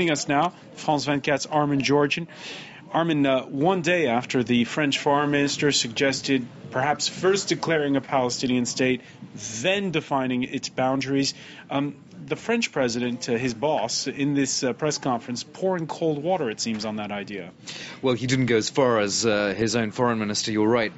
Joining us now, France 24's Armin Georgian. Armin, one day after the French foreign minister suggested perhaps first declaring a Palestinian state, then defining its boundaries, the French president, his boss, in this press conference, pouring cold water, it seems, on that idea. Well, he didn't go as far as his own foreign minister, you're right.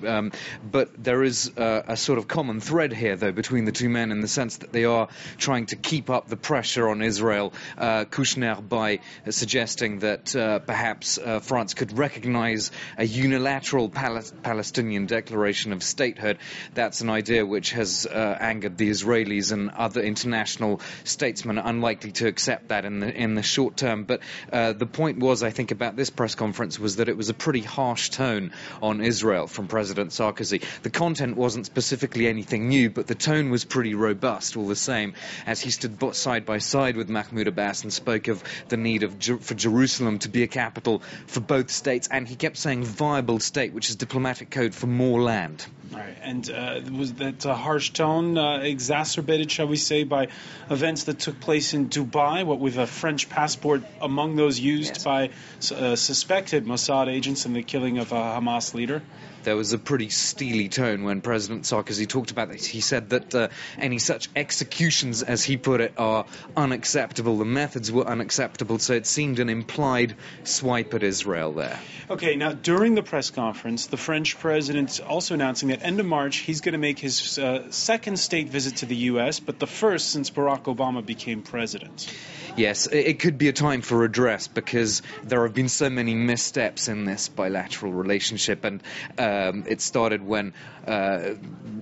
But there is a sort of common thread here, though, between the two men in the sense that they are trying to keep up the pressure on Israel. Kouchner by suggesting that perhaps France could recognize a unilateral Palestinian declaration of statehood. That's an idea which has angered the Israelis and other international statesmen are unlikely to accept that in the short term. But the point was, I think, about this press conference was that it was a pretty harsh tone on Israel from President Sarkozy. The content wasn't specifically anything new, but the tone was pretty robust all the same, as he stood side by side with Mahmud Abbas and spoke of the need for Jerusalem to be a capital for both states, and he kept saying viable state, which is diplomatic code for more land. Right, and was that harsh tone exacerbated, shall we say, by events that took place in Dubai, what with a French passport among those used by suspected Mossad agents in the killing of a Hamas leader? There was a pretty steely tone when President Sarkozy talked about this. He said that any such executions, as he put it, are unacceptable. The methods were unacceptable, so it seemed an implied swipe at Israel there. Okay, now during the press conference, the French president also announcing that end of March he's going to make his second state visit to the U.S., but the first since Barack Obama became president. Yes, it could be a time for redress because there have been so many missteps in this bilateral relationship, and it started when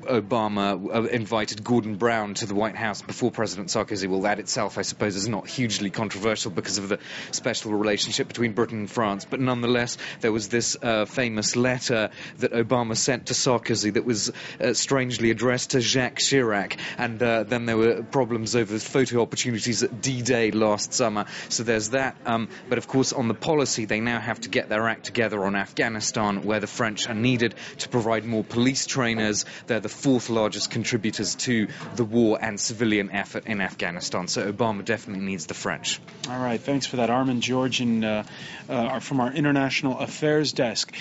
Obama invited Gordon Brown to the White House before President Sarkozy. Well, that itself, I suppose, is not hugely controversial because of the special relationship between Britain and France, but nonetheless, there was this famous letter that Obama sent to Sarkozy that was strangely addressed to Jacques Chirac, and then there were problems over photo opportunities at D-Day last summer, so there's that. But of course, on the policy, they now have to get their act together on Afghanistan, where the French are needed to provide more police trainers. They're the fourth largest contributors to the war and civilian effort in Afghanistan, so Obama definitely needs the French. All right, thanks for that, Armin Georgian, from our International Affairs Desk.